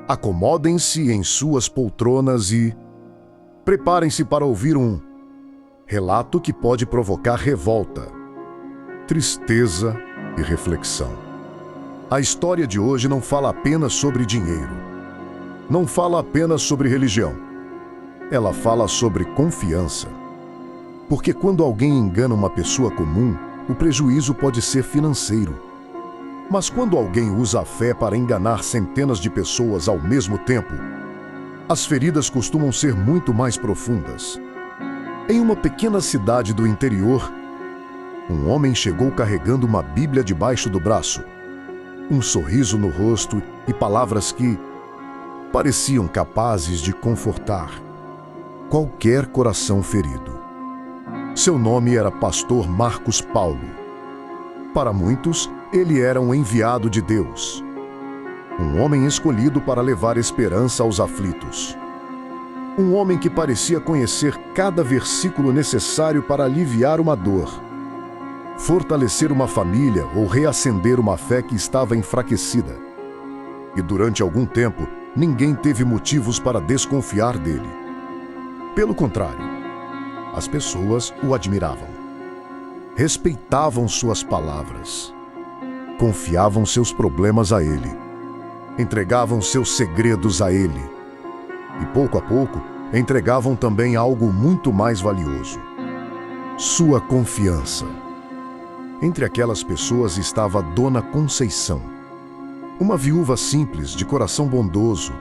Acomodem-se em suas poltronas e preparem-se para ouvir um relato que pode provocar revolta, tristeza e reflexão. A história de hoje não fala apenas sobre dinheiro. Não fala apenas sobre religião. Ela fala sobre confiança. Porque quando alguém engana uma pessoa comum, o prejuízo pode ser financeiro. Mas quando alguém usa a fé para enganar centenas de pessoas ao mesmo tempo, as feridas costumam ser muito mais profundas. Em uma pequena cidade do interior, um homem chegou carregando uma Bíblia debaixo do braço, um sorriso no rosto e palavras que pareciam capazes de confortar qualquer coração ferido. Seu nome era Pastor Marcos Paulo. Para muitos, ele era um enviado de Deus, um homem escolhido para levar esperança aos aflitos. Um homem que parecia conhecer cada versículo necessário para aliviar uma dor, fortalecer uma família ou reacender uma fé que estava enfraquecida. E durante algum tempo, ninguém teve motivos para desconfiar dele. Pelo contrário, as pessoas o admiravam, respeitavam suas palavras, confiavam seus problemas a ele, entregavam seus segredos a ele e, pouco a pouco, entregavam também algo muito mais valioso: sua confiança. Entre aquelas pessoas estava Dona Conceição, uma viúva simples, de coração bondoso,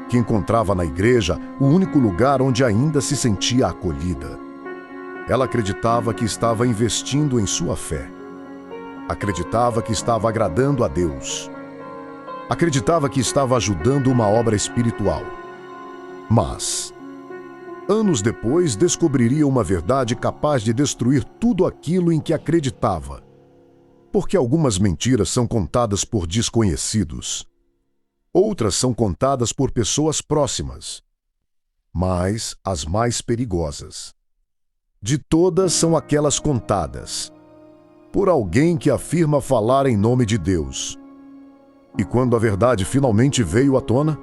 que encontrava na igreja o único lugar onde ainda se sentia acolhida. Ela acreditava que estava investindo em sua fé. Acreditava que estava agradando a Deus. Acreditava que estava ajudando uma obra espiritual. Mas, anos depois, descobriria uma verdade capaz de destruir tudo aquilo em que acreditava. Porque algumas mentiras são contadas por desconhecidos. Outras são contadas por pessoas próximas. Mas as mais perigosas de todas são aquelas contadas por alguém que afirma falar em nome de Deus. E quando a verdade finalmente veio à tona,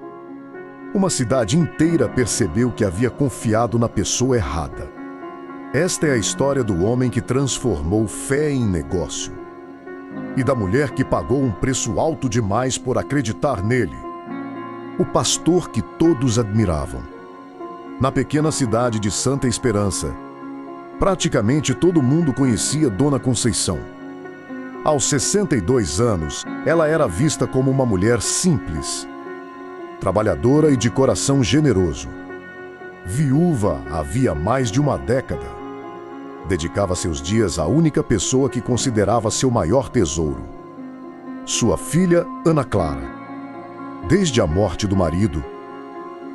uma cidade inteira percebeu que havia confiado na pessoa errada. Esta é a história do homem que transformou fé em negócio e da mulher que pagou um preço alto demais por acreditar nele, o pastor que todos admiravam. Na pequena cidade de Santa Esperança, praticamente todo mundo conhecia Dona Conceição. Aos 62 anos, ela era vista como uma mulher simples, trabalhadora e de coração generoso. Viúva havia mais de uma década. Dedicava seus dias à única pessoa que considerava seu maior tesouro: sua filha Ana Clara. Desde a morte do marido,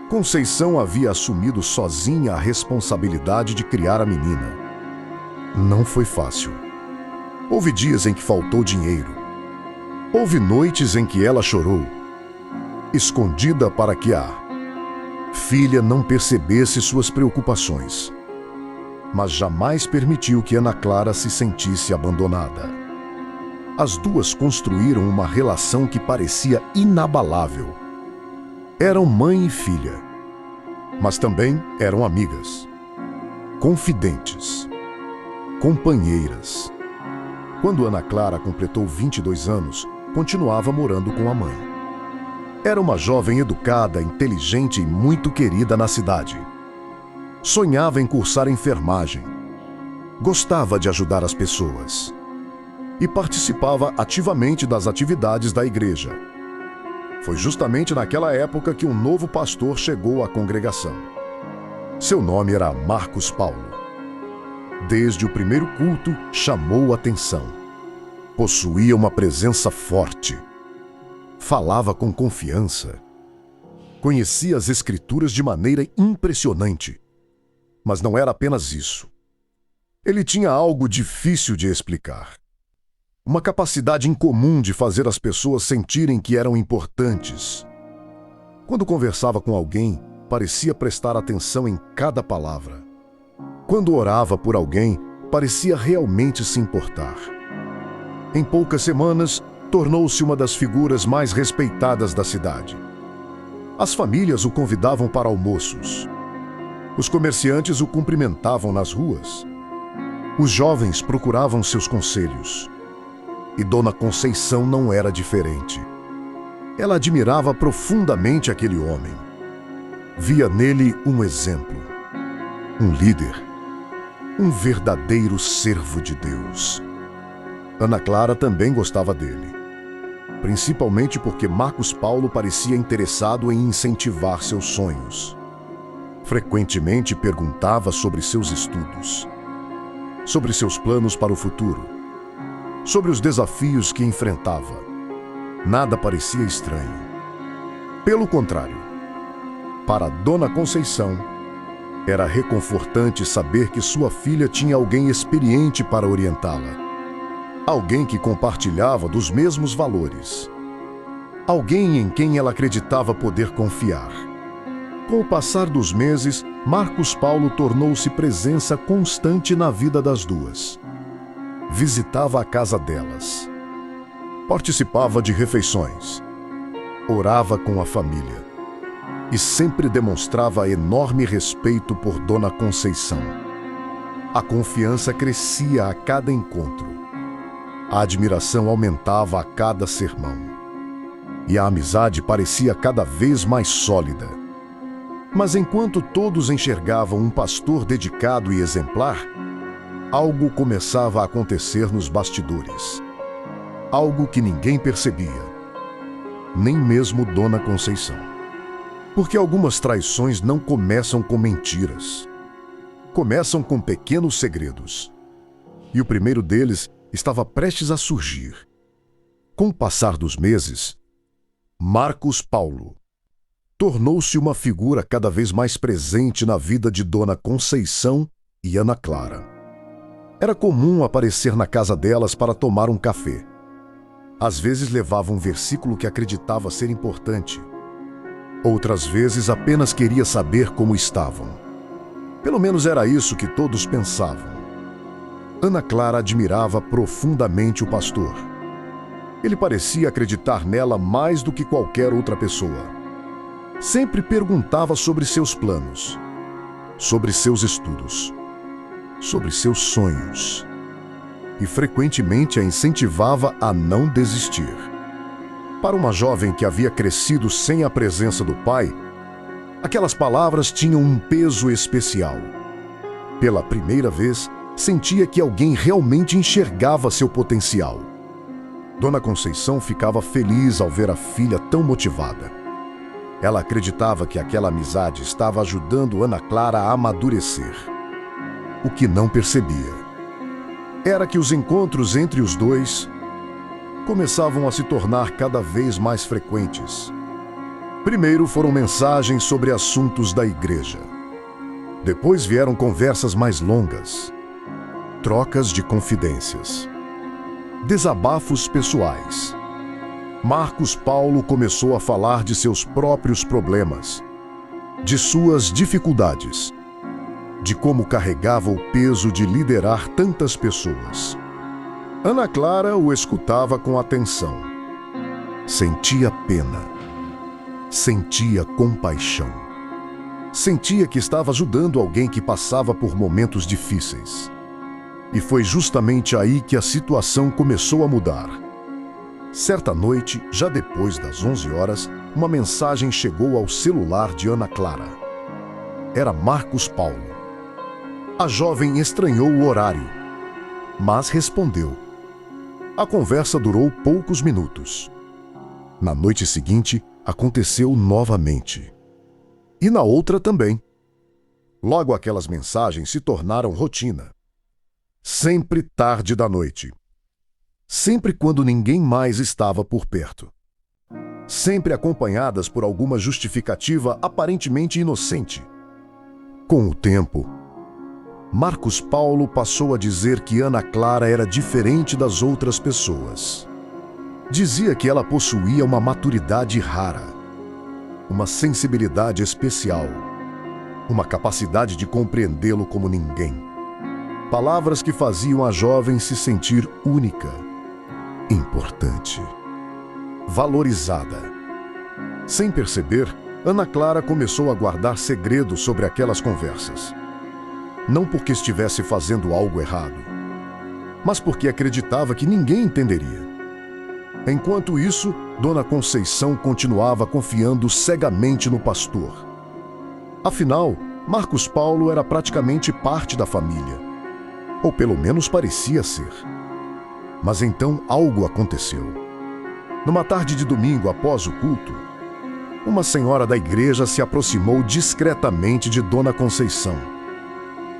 Conceição havia assumido sozinha a responsabilidade de criar a menina. Não foi fácil. Houve dias em que faltou dinheiro. Houve noites em que ela chorou, escondida para que a filha não percebesse suas preocupações. Mas jamais permitiu que Ana Clara se sentisse abandonada. As duas construíram uma relação que parecia inabalável. Eram mãe e filha, mas também eram amigas, confidentes, companheiras. Quando Ana Clara completou 22 anos, continuava morando com a mãe. Era uma jovem educada, inteligente e muito querida na cidade. Sonhava em cursar enfermagem. Gostava de ajudar as pessoas e participava ativamente das atividades da igreja. Foi justamente naquela época que um novo pastor chegou à congregação. Seu nome era Marcos Paulo. Desde o primeiro culto, chamou atenção. Possuía uma presença forte. Falava com confiança. Conhecia as Escrituras de maneira impressionante. Mas não era apenas isso. Ele tinha algo difícil de explicar. Uma capacidade incomum de fazer as pessoas sentirem que eram importantes. Quando conversava com alguém, parecia prestar atenção em cada palavra. Quando orava por alguém, parecia realmente se importar. Em poucas semanas, tornou-se uma das figuras mais respeitadas da cidade. As famílias o convidavam para almoços. Os comerciantes o cumprimentavam nas ruas. Os jovens procuravam seus conselhos. E Dona Conceição não era diferente. Ela admirava profundamente aquele homem. Via nele um exemplo, um líder, um verdadeiro servo de Deus. Ana Clara também gostava dele, principalmente porque Marcos Paulo parecia interessado em incentivar seus sonhos. Frequentemente perguntava sobre seus estudos, sobre seus planos para o futuro, sobre os desafios que enfrentava. Nada parecia estranho. Pelo contrário, para Dona Conceição, era reconfortante saber que sua filha tinha alguém experiente para orientá-la. Alguém que compartilhava dos mesmos valores. Alguém em quem ela acreditava poder confiar. Com o passar dos meses, Marcos Paulo tornou-se presença constante na vida das duas. Visitava a casa delas. Participava de refeições. Orava com a família. E sempre demonstrava enorme respeito por Dona Conceição. A confiança crescia a cada encontro. A admiração aumentava a cada sermão. E a amizade parecia cada vez mais sólida. Mas enquanto todos enxergavam um pastor dedicado e exemplar, algo começava a acontecer nos bastidores. Algo que ninguém percebia, nem mesmo Dona Conceição. Porque algumas traições não começam com mentiras. Começam com pequenos segredos. E o primeiro deles estava prestes a surgir. Com o passar dos meses, Marcos Paulo tornou-se uma figura cada vez mais presente na vida de Dona Conceição e Ana Clara. Era comum aparecer na casa delas para tomar um café. Às vezes levava um versículo que acreditava ser importante. Outras vezes apenas queria saber como estavam. Pelo menos era isso que todos pensavam. Ana Clara admirava profundamente o pastor. Ele parecia acreditar nela mais do que qualquer outra pessoa. Sempre perguntava sobre seus planos, sobre seus estudos, sobre seus sonhos. E frequentemente a incentivava a não desistir. Para uma jovem que havia crescido sem a presença do pai, aquelas palavras tinham um peso especial. Pela primeira vez, sentia que alguém realmente enxergava seu potencial. Dona Conceição ficava feliz ao ver a filha tão motivada. Ela acreditava que aquela amizade estava ajudando Ana Clara a amadurecer. O que não percebia era que os encontros entre os dois começavam a se tornar cada vez mais frequentes. Primeiro foram mensagens sobre assuntos da igreja. Depois vieram conversas mais longas, trocas de confidências, desabafos pessoais. Marcos Paulo começou a falar de seus próprios problemas, de suas dificuldades, de como carregava o peso de liderar tantas pessoas. Ana Clara o escutava com atenção. Sentia pena. Sentia compaixão. Sentia que estava ajudando alguém que passava por momentos difíceis. E foi justamente aí que a situação começou a mudar. Certa noite, já depois das 11 horas, uma mensagem chegou ao celular de Ana Clara. Era Marcos Paulo. A jovem estranhou o horário, mas respondeu. A conversa durou poucos minutos. Na noite seguinte, aconteceu novamente. E na outra também. Logo aquelas mensagens se tornaram rotina. Sempre tarde da noite. Sempre quando ninguém mais estava por perto. Sempre acompanhadas por alguma justificativa aparentemente inocente. Com o tempo, Marcos Paulo passou a dizer que Ana Clara era diferente das outras pessoas. Dizia que ela possuía uma maturidade rara, uma sensibilidade especial, uma capacidade de compreendê-lo como ninguém. Palavras que faziam a jovem se sentir única, importante, valorizada. Sem perceber, Ana Clara começou a guardar segredos sobre aquelas conversas. Não porque estivesse fazendo algo errado, mas porque acreditava que ninguém entenderia. Enquanto isso, Dona Conceição continuava confiando cegamente no pastor. Afinal, Marcos Paulo era praticamente parte da família, ou pelo menos parecia ser. Mas então algo aconteceu. Numa tarde de domingo após o culto, uma senhora da igreja se aproximou discretamente de Dona Conceição.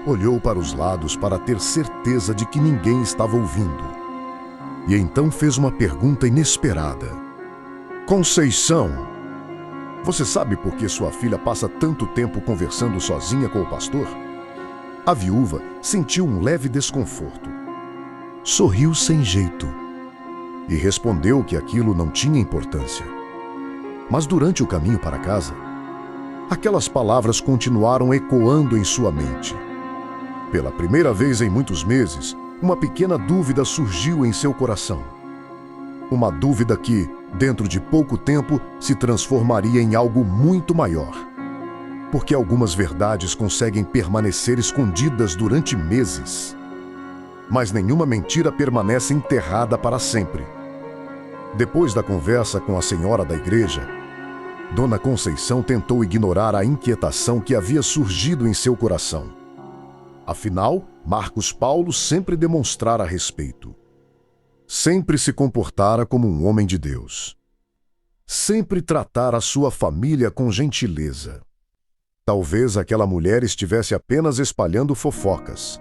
Olhou para os lados para ter certeza de que ninguém estava ouvindo. E então fez uma pergunta inesperada. Conceição, você sabe por que sua filha passa tanto tempo conversando sozinha com o pastor? A viúva sentiu um leve desconforto. Sorriu sem jeito e respondeu que aquilo não tinha importância. Mas durante o caminho para casa, aquelas palavras continuaram ecoando em sua mente. Pela primeira vez em muitos meses, uma pequena dúvida surgiu em seu coração. Uma dúvida que, dentro de pouco tempo, se transformaria em algo muito maior. Porque algumas verdades conseguem permanecer escondidas durante meses. Mas nenhuma mentira permanece enterrada para sempre. Depois da conversa com a senhora da igreja, Dona Conceição tentou ignorar a inquietação que havia surgido em seu coração. Afinal, Marcos Paulo sempre demonstrara respeito. Sempre se comportara como um homem de Deus. Sempre tratara a sua família com gentileza. Talvez aquela mulher estivesse apenas espalhando fofocas.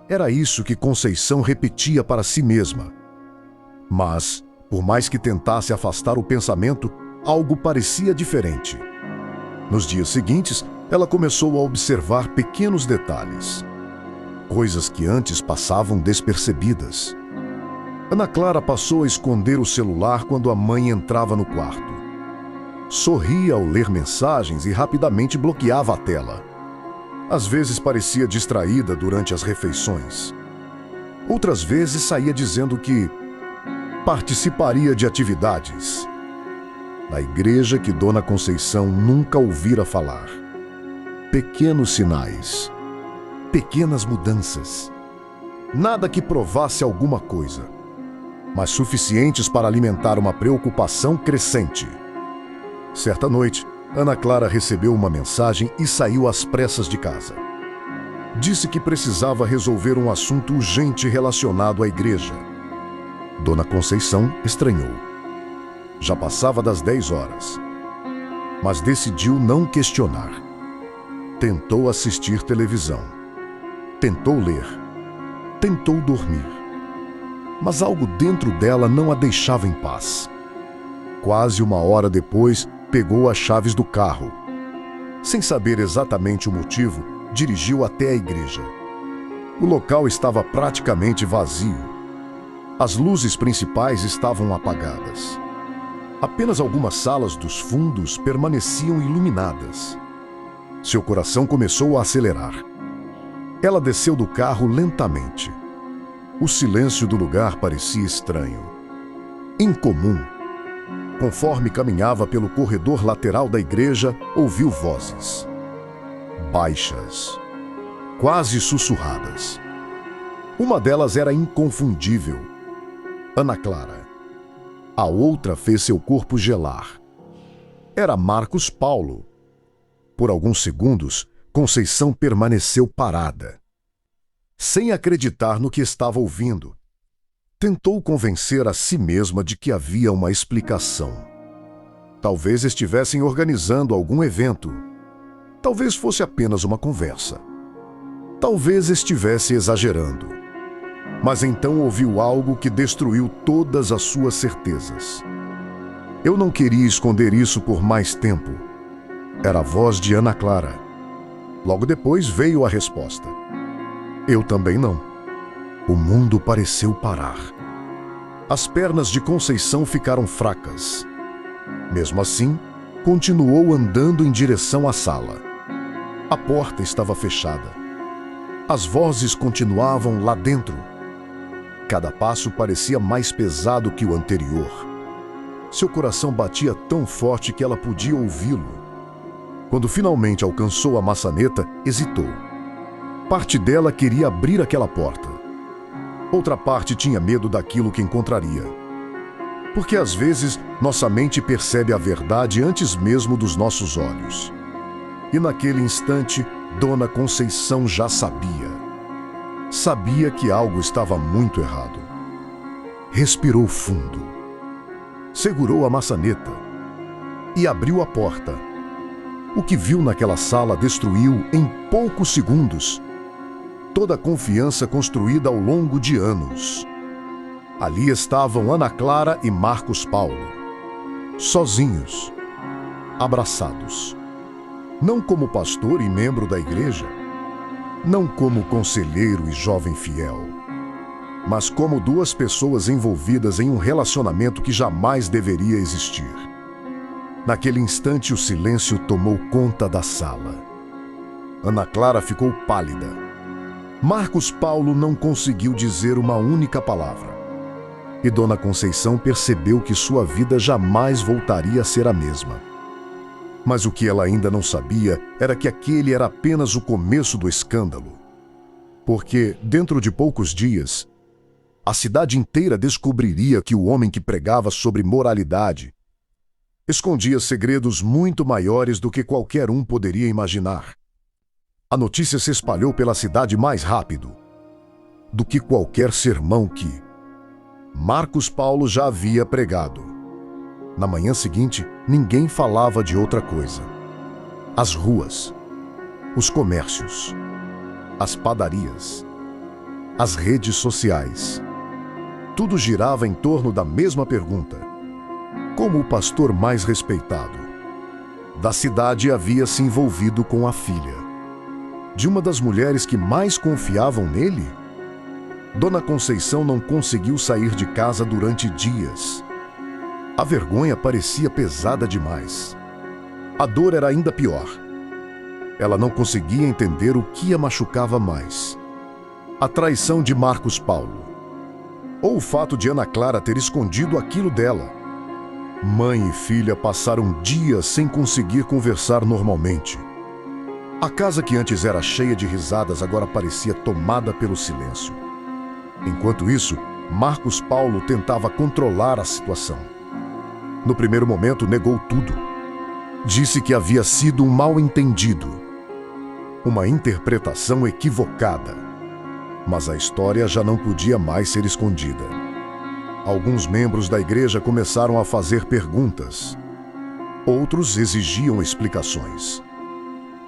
Era isso que Conceição repetia para si mesma. Mas, por mais que tentasse afastar o pensamento, algo parecia diferente. Nos dias seguintes, ela começou a observar pequenos detalhes. Coisas que antes passavam despercebidas. Ana Clara passou a esconder o celular quando a mãe entrava no quarto. Sorria ao ler mensagens e rapidamente bloqueava a tela. Às vezes parecia distraída durante as refeições. Outras vezes saía dizendo que participaria de atividades na igreja que Dona Conceição nunca ouvira falar. Pequenos sinais, pequenas mudanças. Nada que provasse alguma coisa, mas suficientes para alimentar uma preocupação crescente. Certa noite, Ana Clara recebeu uma mensagem e saiu às pressas de casa. Disse que precisava resolver um assunto urgente relacionado à igreja. Dona Conceição estranhou. Já passava das 10 horas, mas decidiu não questionar. Tentou assistir televisão. Tentou ler. Tentou dormir. Mas algo dentro dela não a deixava em paz. Quase uma hora depois, pegou as chaves do carro. Sem saber exatamente o motivo, dirigiu até a igreja. O local estava praticamente vazio. As luzes principais estavam apagadas. Apenas algumas salas dos fundos permaneciam iluminadas. Seu coração começou a acelerar. Ela desceu do carro lentamente. O silêncio do lugar parecia estranho, incomum. Conforme caminhava pelo corredor lateral da igreja, ouviu vozes. Baixas, quase sussurradas. Uma delas era inconfundível. Ana Clara. A outra fez seu corpo gelar. Era Marcos Paulo. Por alguns segundos, Conceição permaneceu parada, sem acreditar no que estava ouvindo. Tentou convencer a si mesma de que havia uma explicação. Talvez estivessem organizando algum evento. Talvez fosse apenas uma conversa. Talvez estivesse exagerando. Mas então ouviu algo que destruiu todas as suas certezas. Eu não queria esconder isso por mais tempo. Era a voz de Ana Clara. Logo depois veio a resposta. Eu também não. O mundo pareceu parar. As pernas de Conceição ficaram fracas. Mesmo assim, continuou andando em direção à sala. A porta estava fechada. As vozes continuavam lá dentro. Cada passo parecia mais pesado que o anterior. Seu coração batia tão forte que ela podia ouvi-lo. Quando finalmente alcançou a maçaneta, hesitou. Parte dela queria abrir aquela porta. Outra parte tinha medo daquilo que encontraria. Porque às vezes nossa mente percebe a verdade antes mesmo dos nossos olhos. E naquele instante, Dona Conceição já sabia. Sabia que algo estava muito errado. Respirou fundo. Segurou a maçaneta e abriu a porta. O que viu naquela sala destruiu, em poucos segundos, toda a confiança construída ao longo de anos. Ali estavam Ana Clara e Marcos Paulo, sozinhos, abraçados. Não como pastor e membro da igreja, não como conselheiro e jovem fiel, mas como duas pessoas envolvidas em um relacionamento que jamais deveria existir. Naquele instante, o silêncio tomou conta da sala. Ana Clara ficou pálida. Marcos Paulo não conseguiu dizer uma única palavra. E Dona Conceição percebeu que sua vida jamais voltaria a ser a mesma. Mas o que ela ainda não sabia era que aquele era apenas o começo do escândalo. Porque, dentro de poucos dias, a cidade inteira descobriria que o homem que pregava sobre moralidade escondia segredos muito maiores do que qualquer um poderia imaginar. A notícia se espalhou pela cidade mais rápido do que qualquer sermão que Marcos Paulo já havia pregado. Na manhã seguinte, ninguém falava de outra coisa. As ruas, os comércios, as padarias, as redes sociais, tudo girava em torno da mesma pergunta. Como o pastor mais respeitado da cidade havia se envolvido com a filha de uma das mulheres que mais confiavam nele? Dona Conceição não conseguiu sair de casa durante dias. A vergonha parecia pesada demais. A dor era ainda pior. Ela não conseguia entender o que a machucava mais: a traição de Marcos Paulo, ou o fato de Ana Clara ter escondido aquilo dela. Mãe e filha passaram dias sem conseguir conversar normalmente. A casa que antes era cheia de risadas agora parecia tomada pelo silêncio. Enquanto isso, Marcos Paulo tentava controlar a situação. No primeiro momento, negou tudo. Disse que havia sido um mal-entendido, uma interpretação equivocada. Mas a história já não podia mais ser escondida. Alguns membros da igreja começaram a fazer perguntas. Outros exigiam explicações.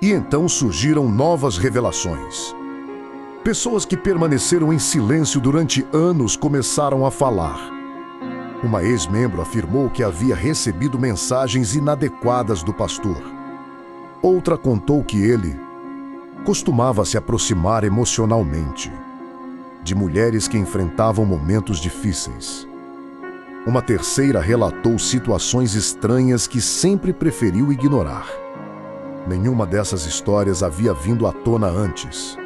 E então surgiram novas revelações. Pessoas que permaneceram em silêncio durante anos começaram a falar. Uma ex-membro afirmou que havia recebido mensagens inadequadas do pastor. Outra contou que ele costumava se aproximar emocionalmente de mulheres que enfrentavam momentos difíceis. Uma terceira relatou situações estranhas que sempre preferiu ignorar. Nenhuma dessas histórias havia vindo à tona antes,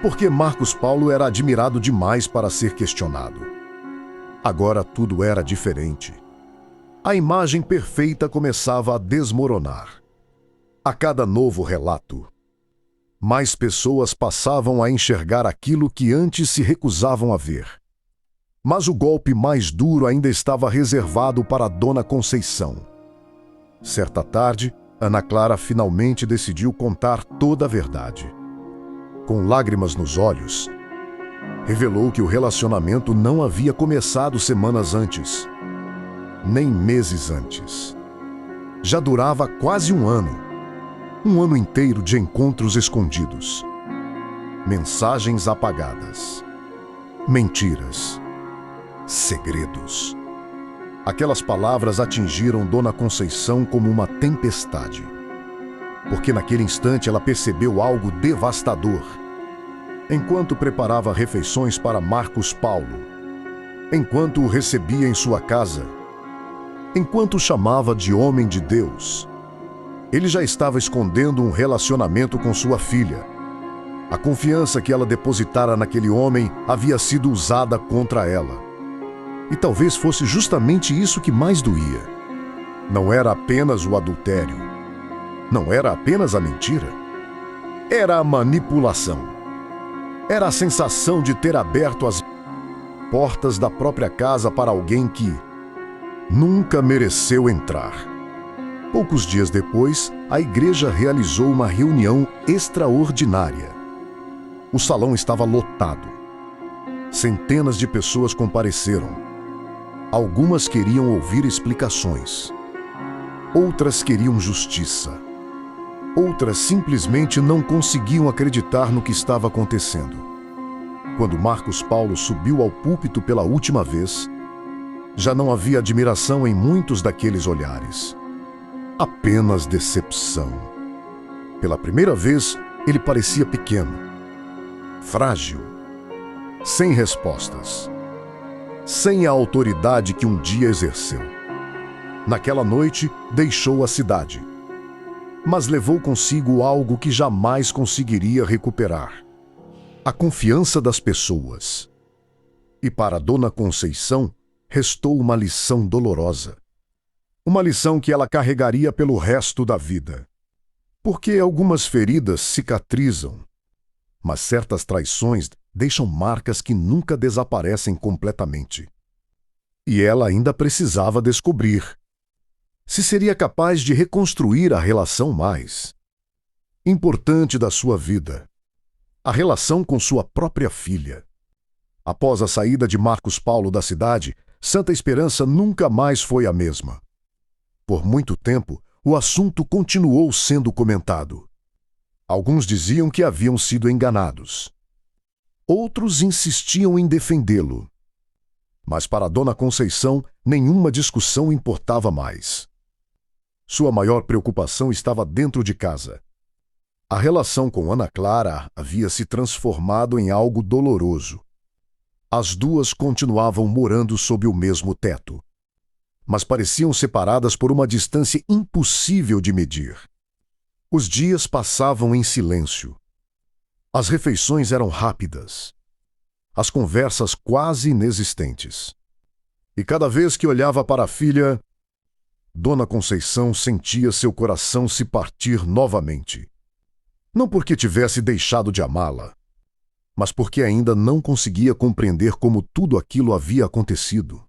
porque Marcos Paulo era admirado demais para ser questionado. Agora tudo era diferente. A imagem perfeita começava a desmoronar. A cada novo relato, mais pessoas passavam a enxergar aquilo que antes se recusavam a ver. Mas o golpe mais duro ainda estava reservado para Dona Conceição. Certa tarde, Ana Clara finalmente decidiu contar toda a verdade. Com lágrimas nos olhos, revelou que o relacionamento não havia começado semanas antes, nem meses antes. Já durava quase um ano inteiro de encontros escondidos, mensagens apagadas, mentiras, segredos. Aquelas palavras atingiram Dona Conceição como uma tempestade, porque naquele instante ela percebeu algo devastador. Enquanto preparava refeições para Marcos Paulo, enquanto o recebia em sua casa, enquanto o chamava de homem de Deus, ele já estava escondendo um relacionamento com sua filha. A confiança que ela depositara naquele homem havia sido usada contra ela. E talvez fosse justamente isso que mais doía. Não era apenas o adultério. Não era apenas a mentira. Era a manipulação. Era a sensação de ter aberto as portas da própria casa para alguém que nunca mereceu entrar. Poucos dias depois, a igreja realizou uma reunião extraordinária. O salão estava lotado. Centenas de pessoas compareceram. Algumas queriam ouvir explicações. Outras queriam justiça. Outras simplesmente não conseguiam acreditar no que estava acontecendo. Quando Marcos Paulo subiu ao púlpito pela última vez, já não havia admiração em muitos daqueles olhares. Apenas decepção. Pela primeira vez, ele parecia pequeno, frágil, sem respostas, sem a autoridade que um dia exerceu. Naquela noite, deixou a cidade, mas levou consigo algo que jamais conseguiria recuperar: a confiança das pessoas. E para Dona Conceição, restou uma lição dolorosa. Uma lição que ela carregaria pelo resto da vida. Porque algumas feridas cicatrizam, mas certas traições deixam marcas que nunca desaparecem completamente. E ela ainda precisava descobrir se seria capaz de reconstruir a relação mais importante da sua vida, a relação com sua própria filha. Após a saída de Marcos Paulo da cidade, Santa Esperança nunca mais foi a mesma. Por muito tempo, o assunto continuou sendo comentado. Alguns diziam que haviam sido enganados. Outros insistiam em defendê-lo. Mas para Dona Conceição, nenhuma discussão importava mais. Sua maior preocupação estava dentro de casa. A relação com Ana Clara havia se transformado em algo doloroso. As duas continuavam morando sob o mesmo teto, mas pareciam separadas por uma distância impossível de medir. Os dias passavam em silêncio. As refeições eram rápidas. As conversas quase inexistentes. E cada vez que olhava para a filha, Dona Conceição sentia seu coração se partir novamente. Não porque tivesse deixado de amá-la, mas porque ainda não conseguia compreender como tudo aquilo havia acontecido.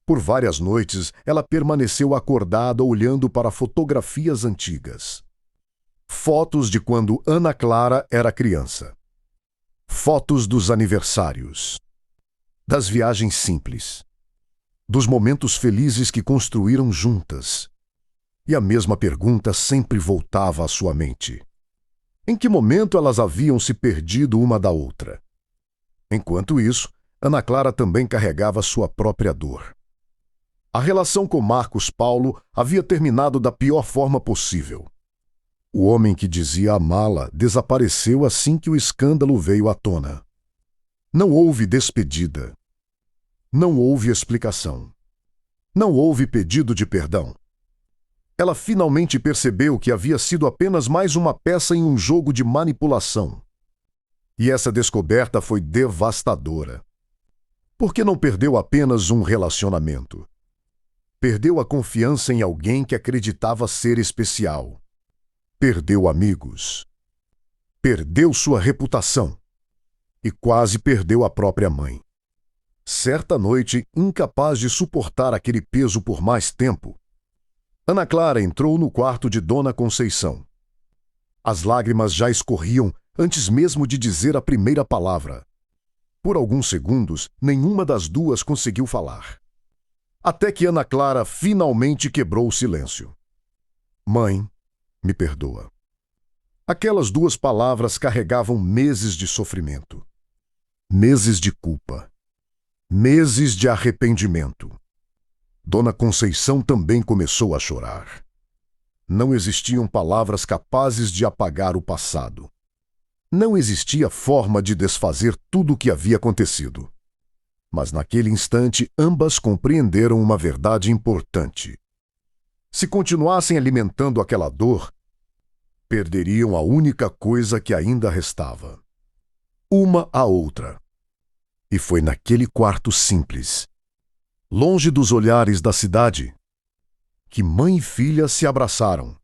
Por várias noites, ela permaneceu acordada olhando para fotografias antigas. Fotos de quando Ana Clara era criança. Fotos dos aniversários. Das viagens simples. Dos momentos felizes que construíram juntas. E a mesma pergunta sempre voltava à sua mente. Em que momento elas haviam se perdido uma da outra? Enquanto isso, Ana Clara também carregava sua própria dor. A relação com Marcos Paulo havia terminado da pior forma possível. O homem que dizia amá-la desapareceu assim que o escândalo veio à tona. Não houve despedida. Não houve explicação. Não houve pedido de perdão. Ela finalmente percebeu que havia sido apenas mais uma peça em um jogo de manipulação. E essa descoberta foi devastadora. Porque não perdeu apenas um relacionamento. Perdeu a confiança em alguém que acreditava ser especial. Perdeu amigos. Perdeu sua reputação. E quase perdeu a própria mãe. Certa noite, incapaz de suportar aquele peso por mais tempo, Ana Clara entrou no quarto de Dona Conceição. As lágrimas já escorriam antes mesmo de dizer a primeira palavra. Por alguns segundos, nenhuma das duas conseguiu falar. Até que Ana Clara finalmente quebrou o silêncio. Mãe, me perdoa. Aquelas duas palavras carregavam meses de sofrimento. Meses de culpa. Meses de arrependimento. Dona Conceição também começou a chorar. Não existiam palavras capazes de apagar o passado. Não existia forma de desfazer tudo o que havia acontecido. Mas naquele instante, ambas compreenderam uma verdade importante. Se continuassem alimentando aquela dor, perderiam a única coisa que ainda restava. Uma à outra. E foi naquele quarto simples, longe dos olhares da cidade, que mãe e filha se abraçaram,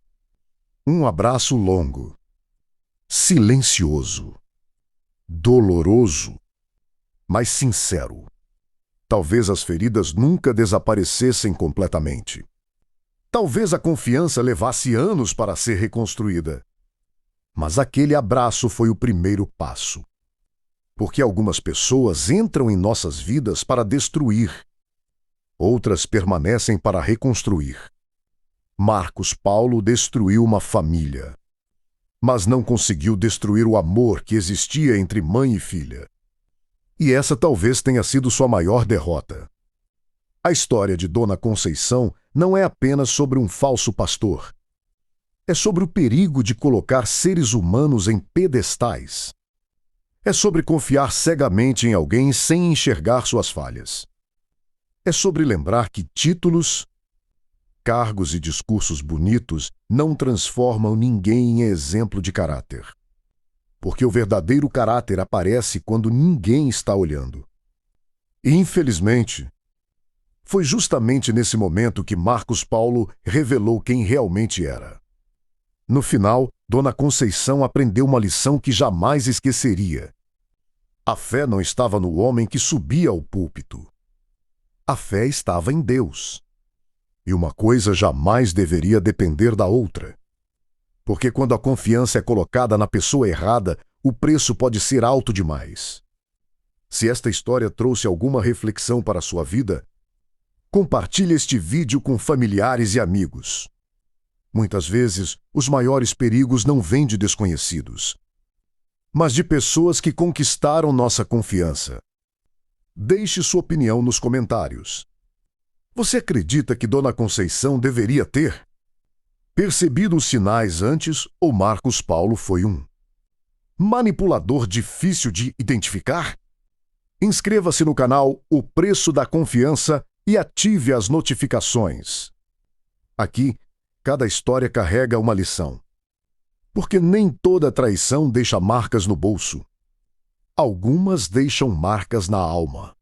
Um abraço longo, silencioso, doloroso, mas sincero. Talvez as feridas nunca desaparecessem completamente. Talvez a confiança levasse anos para ser reconstruída. Mas aquele abraço foi o primeiro passo. Porque algumas pessoas entram em nossas vidas para destruir. Outras permanecem para reconstruir. Marcos Paulo destruiu uma família, mas não conseguiu destruir o amor que existia entre mãe e filha. E essa talvez tenha sido sua maior derrota. A história de Dona Conceição não é apenas sobre um falso pastor. É sobre o perigo de colocar seres humanos em pedestais. É sobre confiar cegamente em alguém sem enxergar suas falhas. É sobre lembrar que títulos, cargos e discursos bonitos não transformam ninguém em exemplo de caráter. Porque o verdadeiro caráter aparece quando ninguém está olhando. E, infelizmente, foi justamente nesse momento que Marcos Paulo revelou quem realmente era. No final, Dona Conceição aprendeu uma lição que jamais esqueceria. A fé não estava no homem que subia ao púlpito. A fé estava em Deus. E uma coisa jamais deveria depender da outra. Porque quando a confiança é colocada na pessoa errada, o preço pode ser alto demais. Se esta história trouxe alguma reflexão para a sua vida, compartilhe este vídeo com familiares e amigos. Muitas vezes, os maiores perigos não vêm de desconhecidos, mas de pessoas que conquistaram nossa confiança. Deixe sua opinião nos comentários. Você acredita que Dona Conceição deveria ter percebido os sinais antes ou Marcos Paulo foi um manipulador difícil de identificar? Inscreva-se no canal O Preço da Confiança e ative as notificações. Aqui, cada história carrega uma lição. Porque nem toda traição deixa marcas no bolso. Algumas deixam marcas na alma.